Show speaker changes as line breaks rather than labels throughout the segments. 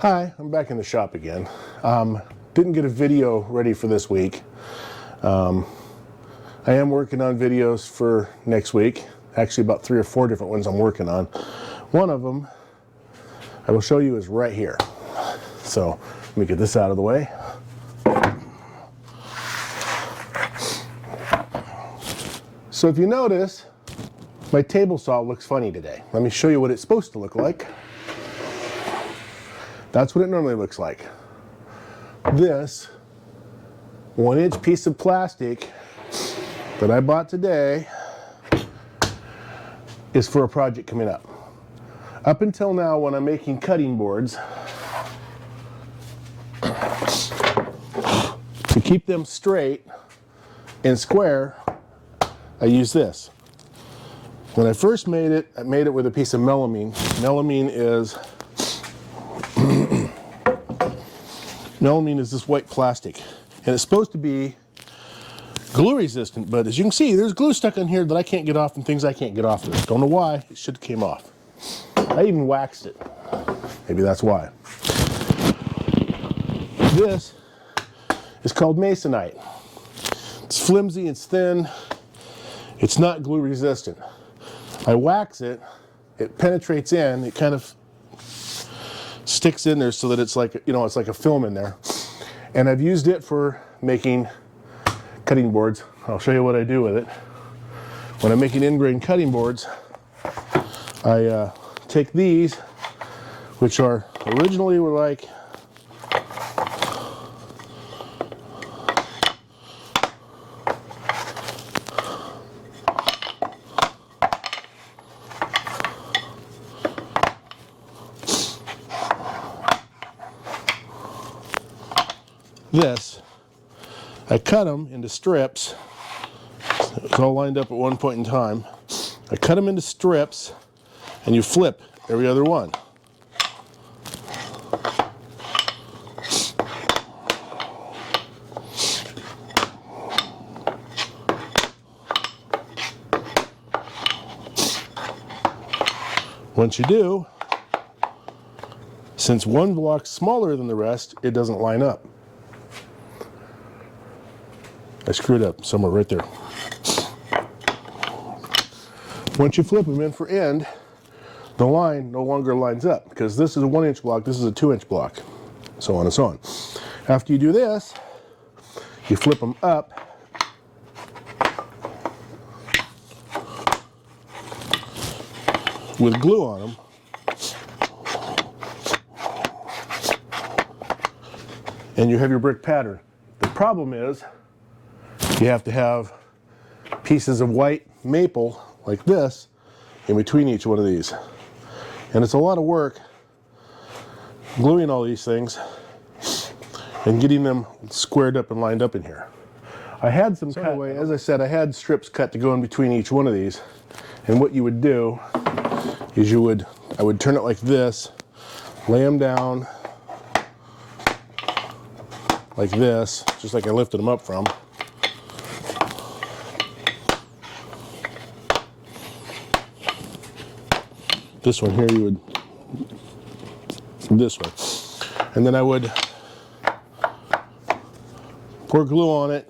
Hi, I'm back in the shop again. Didn't get a video ready for this week. I am working on videos for next week. Actually, about 3 or 4 different ones I'm working on. One of them I will show you is right here. So let me get this out of the way. So if you notice, my table saw looks funny today. Let me show you what it's supposed to look like. That's what it normally looks like. This 1-inch piece of plastic that I bought today is for a project coming up. Up until now, when I'm making cutting boards, to keep them straight and square, I use this. When I first made it, I made it with a piece of melamine. Melamine is this white plastic, and it's supposed to be glue resistant, but as you can see, there's glue stuck in here that I can't get off and things I can't get off of it. Don't know why, it should have came off. I even waxed it. Maybe that's why. This is called Masonite. It's flimsy, it's thin, it's not glue resistant. I wax it, it penetrates in, it kind of sticks in there so that it's like, it's like a film in there. And I've used it for making cutting boards. I'll show you what I do with it. When I'm making end-grain cutting boards, I take these, which are originally were like this. I cut them into strips. It's all lined up at one point in time. I cut them into strips, and you flip every other one. Once you do, since one block's smaller than the rest, it doesn't line up. I screwed up somewhere right there. Once you flip them end for end, the line no longer lines up because this is a 1-inch block, this is a 2-inch block, so on and so on. After you do this, you flip them up with glue on them. And you have your brick pattern. The problem is, you have to have pieces of white maple like this in between each one of these. And it's a lot of work gluing all these things and getting them squared up and lined up in here. I had some cut, anyway, as I said, I had strips cut to go in between each one of these. And what you would do is I would turn it like this, lay them down like this, just like I lifted them up from. This one here, you would, this way. And then I would pour glue on it,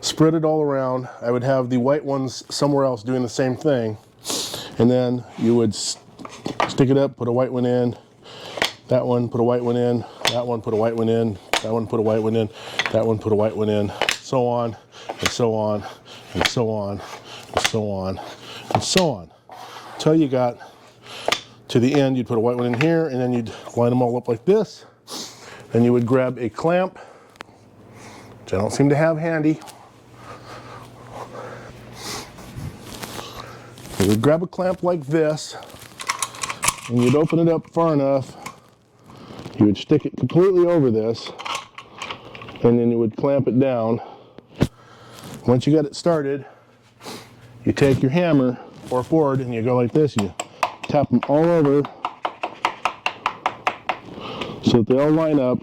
spread it all around. I would have the white ones somewhere else doing the same thing. And then you would stick it up, put a white one in, that one, put a white one in, that one, put a white one in, that one, put a white one in, that one, put a white one in, so on, and so on, and so on, and so on, and so on. Until you got to the end, you'd put a white one in here, and then you'd line them all up like this. Then you would grab a clamp, which I don't seem to have handy. You would grab a clamp like this, and you'd open it up far enough. You would stick it completely over this, and then you would clamp it down. Once you got it started, you take your hammer or board and you go like this, you tap them all over so that they all line up,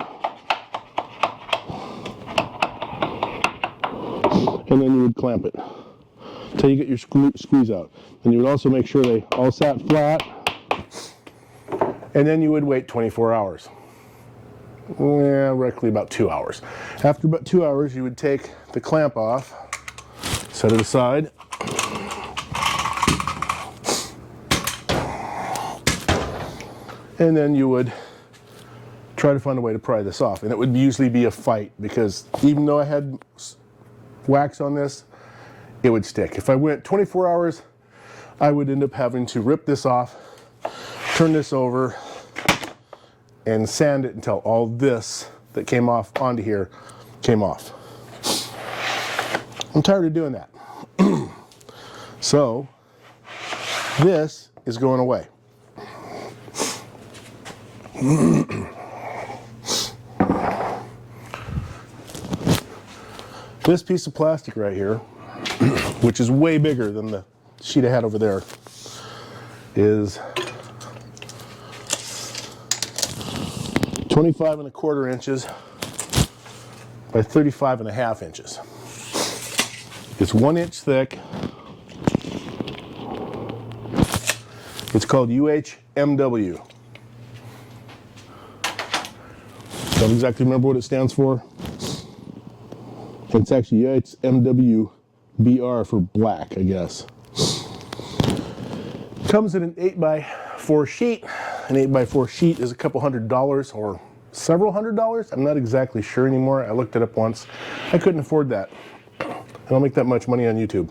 and then you would clamp it until you get your squeeze out. And you would also make sure they all sat flat And then you would wait 24 hours. Well, roughly about 2 hours. After about 2 hours, you would take the clamp off, set it aside, and then you would try to find a way to pry this off. And it would usually be a fight, because even though I had wax on this, it would stick. If I went 24 hours, I would end up having to rip this off, turn this over, and sand it until all this that came off onto here came off. I'm tired of doing that. So this is going away. This piece of plastic right here, which is way bigger than the sheet I had over there, is 25¼ inches by 35½ inches. It's 1 inch thick. It's called UHMW. Don't exactly remember what it stands for. It's actually UHMWBR for black, I guess. Comes in an 8x4 sheet. An 8x4 sheet is a couple $100 or several $100. I'm not exactly sure anymore. I looked it up once. I couldn't afford that. I don't make that much money on YouTube.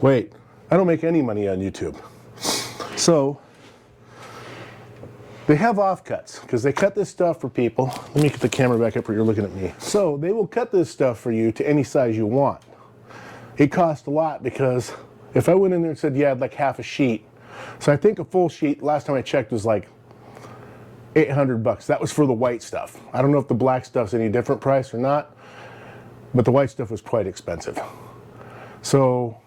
Wait, I don't make any money on YouTube. So they have offcuts, because they cut this stuff for people. Let me get the camera back up where you're looking at me. So they will cut this stuff for you to any size you want. It costs a lot, because if I went in there and said, yeah, I'd like half a sheet. So I think a full sheet, last time I checked, was like $800. That was for the white stuff. I don't know if the black stuff's any different price or not, but the white stuff was quite expensive. So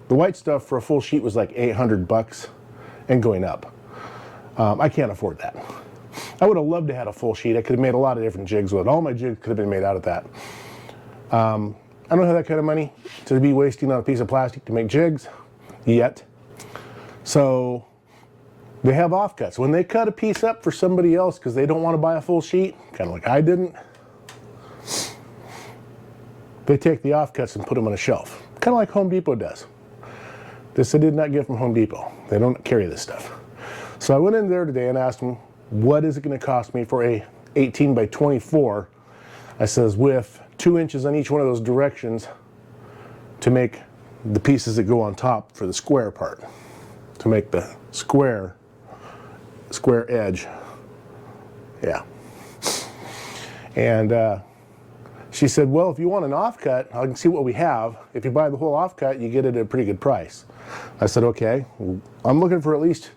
the white stuff for a full sheet was like $800 and going up. I can't afford that. I would have loved to have a full sheet. I could have made a lot of different jigs with it. All my jigs could have been made out of that. I don't have that kind of money to be wasting on a piece of plastic to make jigs yet. So they have offcuts. When they cut a piece up for somebody else because they don't want to buy a full sheet, kind of like I didn't, they take the offcuts and put them on a shelf. Kind of like Home Depot does. This I did not get from Home Depot. They don't carry this stuff. So I went in there today and asked them, what is it going to cost me for a 18x24? I says, with 2 inches on each one of those directions to make the pieces that go on top for the square part, to make the square edge. Yeah. And she said, well, if you want an offcut, I can see what we have. If you buy the whole offcut, you get it at a pretty good price. I said, okay. I'm looking for at least,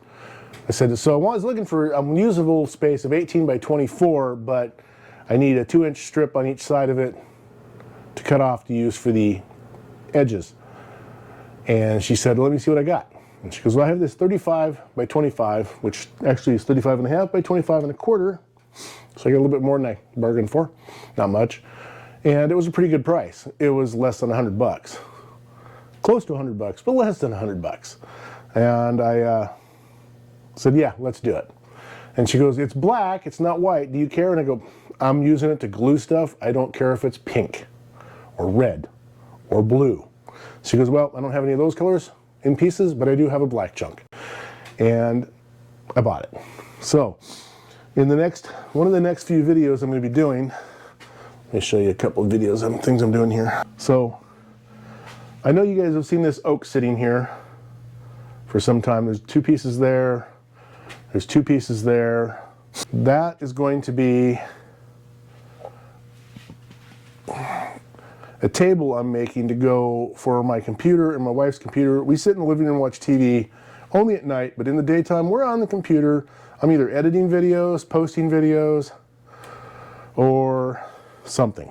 I said, so I was looking for a usable space of 18x24, but I need a 2-inch strip on each side of it to cut off to use for the edges. And she said, well, let me see what I got. And she goes, well, I have this 35x25, which actually is 35.5x25.25. So I got a little bit more than I bargained for. Not much. And it was a pretty good price. It was less than $100. Close to $100, but less than $100. And I said, yeah, let's do it. And she goes, it's black, it's not white. Do you care? And I go, I'm using it to glue stuff. I don't care if it's pink or red or blue. She goes, well, I don't have any of those colors in pieces, but I do have a black chunk. And I bought it. So in the next, one of the next few videos I'm going to be doing, let me show you a couple of videos of things I'm doing here. So I know you guys have seen this oak sitting here for some time. There's 2 pieces there. There's 2 pieces there. That is going to be a table I'm making to go for my computer and my wife's computer. We sit in the living room and watch TV only at night, but in the daytime we're on the computer. I'm either editing videos, posting videos, or something,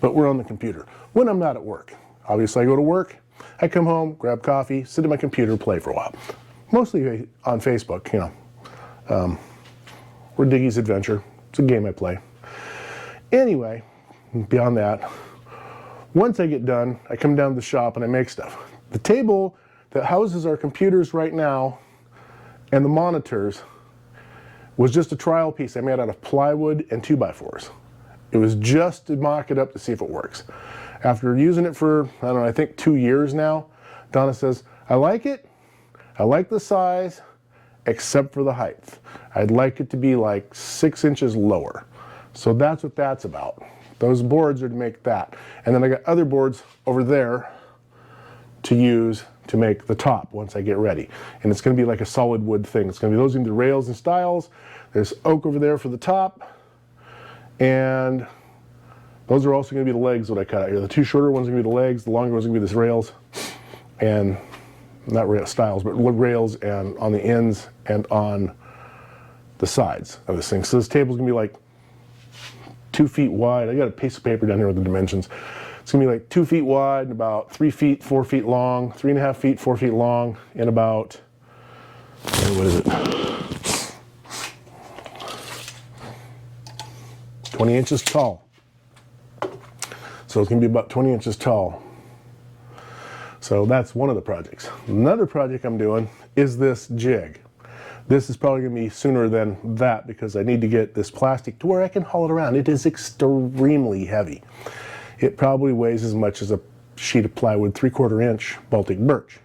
but we're on the computer when I'm not at work. Obviously I go to work, I come home, grab coffee, sit at my computer, play for a while. Mostly on Facebook, you know. Or Diggy's Adventure. It's a game I play. Anyway, beyond that, once I get done, I come down to the shop and I make stuff. The table that houses our computers right now and the monitors was just a trial piece I made out of plywood and 2x4s. It was just to mock it up to see if it works. After using it for, I don't know, I think 2 years now, Donna says, I like it, I like the size, except for the height. I'd like it to be like 6 inches lower. So that's what that's about. Those boards are to make that. And then I got other boards over there to use to make the top once I get ready. And it's going to be like a solid wood thing. It's going to be those into rails and stiles. There's oak over there for the top. And those are also going to be the legs that I cut out here. The 2 shorter ones are going to be the legs. The longer ones are going to be this rails. And not rail stiles, but rails and on the ends and on the sides of this thing. So this table's going to be like 2 feet wide. I got a piece of paper down here with the dimensions. It's going to be like 2 feet wide and about 3 feet, 4 feet long, 3.5 feet, 4 feet long, and about, what is it? 20 inches tall. So it's going to be about 20 inches tall. So that's one of the projects. Another project I'm doing is this jig. This is probably going to be sooner than that because I need to get this plastic to where I can haul it around. It is extremely heavy. It probably weighs as much as a sheet of plywood, 3/4 inch Baltic birch.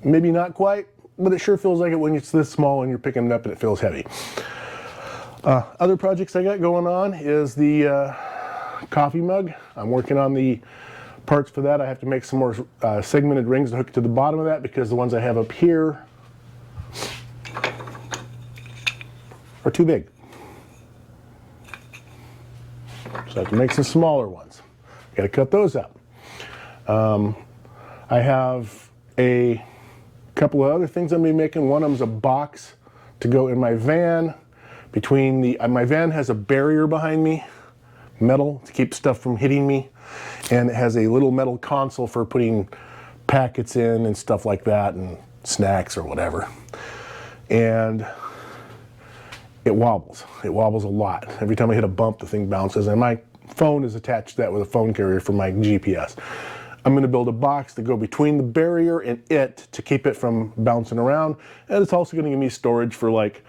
Maybe not quite, but it sure feels like it when it's this small and you're picking it up and it feels heavy. Other projects I got going on is the coffee mug. I'm working on the parts for that. I have to make some more segmented rings to hook to the bottom of that because the ones I have up here are too big. So I have to make some smaller ones. Got to cut those out. I have a couple of other things I'm going to be making. One of them is a box to go in my van. Between the my van has a barrier behind me, metal to keep stuff from hitting me, and it has a little metal console for putting packets in and stuff like that, and snacks or whatever. And it wobbles. It wobbles a lot. Every time I hit a bump, the thing bounces, and my phone is attached to that with a phone carrier for my GPS. I'm going to build a box to go between the barrier and it to keep it from bouncing around, and it's also going to give me storage for like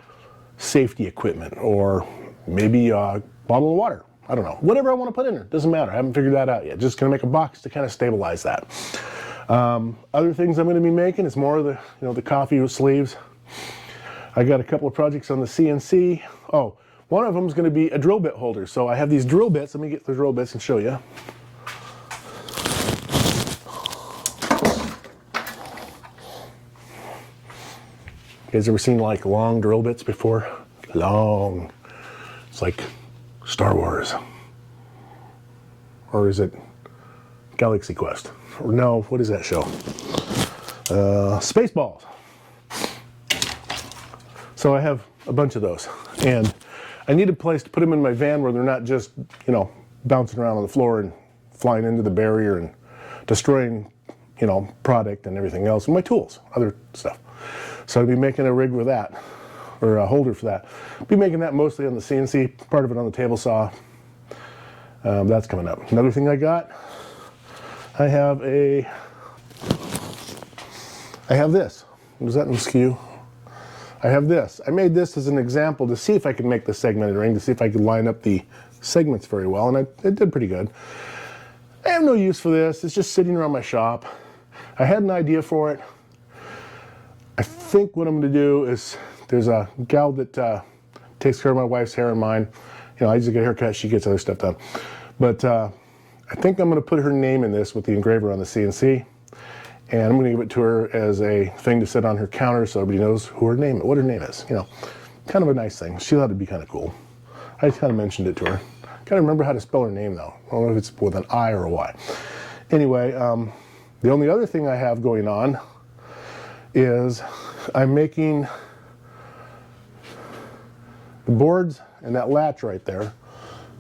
safety equipment or maybe a bottle of water. I don't know. Whatever I want to put in there. Doesn't matter. I haven't figured that out yet. Just going to make a box to kind of stabilize that. Other things I'm going to be making is more of the, the coffee sleeves. I got a couple of projects on the CNC. Oh, one of them is going to be a drill bit holder. So I have these drill bits. Let me get the drill bits and show you. You guys ever seen like long drill bits before? Long. It's like Star Wars. Or is it Galaxy Quest? Or no, what is that show? Spaceballs. So I have a bunch of those. And I need a place to put them in my van where they're not just, bouncing around on the floor and flying into the barrier and destroying, product and everything else. And my tools, other stuff. So I'll be making a rig with that, or a holder for that. I'll be making that mostly on the CNC, part of it on the table saw. That's coming up. Another thing I got, I have this. Was that in skew? I have this. I made this as an example to see if I could make the segmented ring, to see if I could line up the segments very well, and it did pretty good. I have no use for this. It's just sitting around my shop. I had an idea for it. I think what I'm going to do is, there's a gal that takes care of my wife's hair and mine. I just get a haircut, she gets other stuff done. But I think I'm going to put her name in this with the engraver on the CNC. And I'm going to give it to her as a thing to sit on her counter so everybody knows what her name is. Kind of a nice thing. She thought it'd be kind of cool. I just kind of mentioned it to her. Can't remember how to spell her name though. I don't know if it's with an I or a Y. Anyway, the only other thing I have going on is I'm making the boards and that latch right there.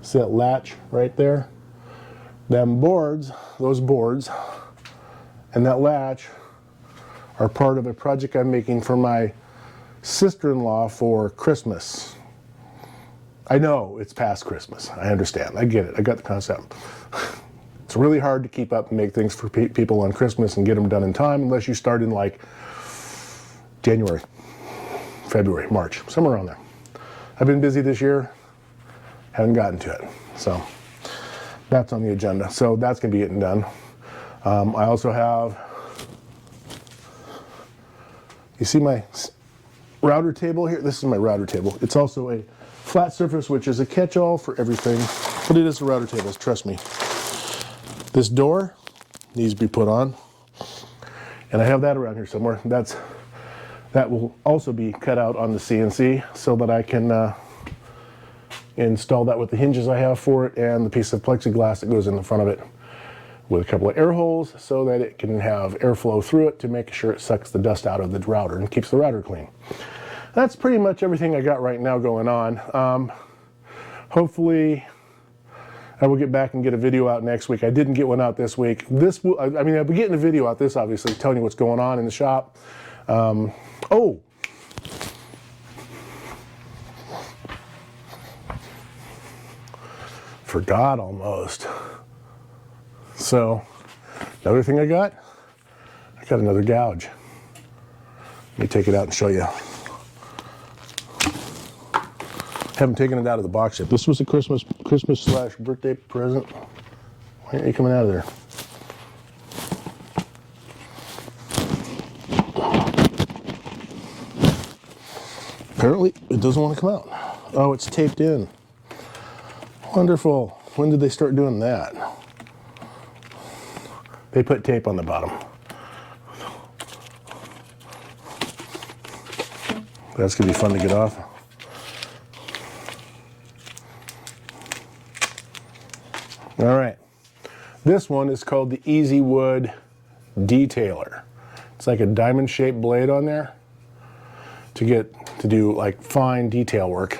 See that latch right there? Them boards, those boards, and that latch are part of a project I'm making for my sister-in-law for Christmas. I know it's past Christmas. I understand. I get it. I got the concept. It's really hard to keep up and make things for people on Christmas and get them done in time unless you start in like January, February, March, somewhere around there. I've been busy this year, haven't gotten to it. So that's on the agenda. So that's going to be getting done. I also have, you see my router table here? This is my router table. It's also a flat surface, which is a catch-all for everything, but it is the router tables, trust me. This door needs to be put on, and I have that around here somewhere. That will also be cut out on the CNC so that I can install that with the hinges I have for it and the piece of plexiglass that goes in the front of it with a couple of air holes so that it can have airflow through it to make sure it sucks the dust out of the router and keeps the router clean. That's pretty much everything I got right now going on. Hopefully I will get back and get a video out next week. I didn't get one out this week. I mean, I'll be getting a video out this, obviously, telling you what's going on in the shop. Oh! Forgot almost. So, another thing I got another gouge. Let me take it out and show you. Haven't taken it out of the box yet. This was a Christmas/birthday present. Why aren't you coming out of there? Apparently, it doesn't want to come out. Oh, it's taped in. Wonderful. When did they start doing that? They put tape on the bottom. That's going to be fun to get off. All right. This one is called the Easy Wood Detailer. It's like a diamond-shaped blade on there to do like fine detail work.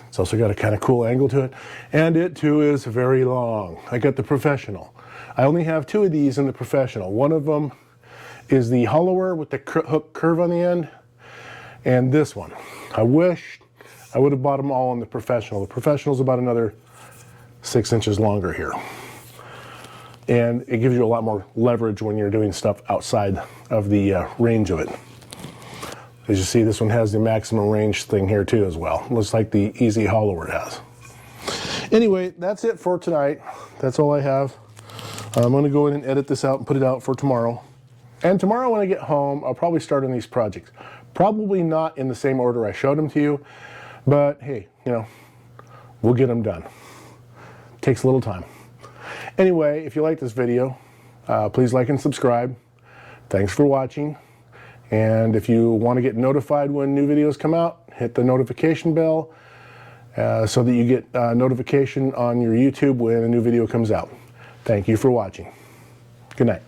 It's also got a kind of cool angle to it. And it too is very long. I got the Professional. I only have 2 of these in the Professional. One of them is the hollower with the hook curve on the end. And this one. I wish I would have bought them all in the Professional. The Professional is about another 6 inches longer here. And it gives you a lot more leverage when you're doing stuff outside of the range of it. As you see, this one has the maximum range thing here too as well. Looks like the Easy Hollower has. Anyway, that's it for tonight. That's all I have. I'm going to go in and edit this out and put it out for tomorrow. And tomorrow when I get home, I'll probably start on these projects. Probably not in the same order I showed them to you, but hey, you know, we'll get them done. Takes a little time. Anyway, if you like this video, please like and subscribe. Thanks for watching. And if you want to get notified when new videos come out, hit the notification bell so that you get notification on your YouTube when a new video comes out. Thank you for watching. Good night.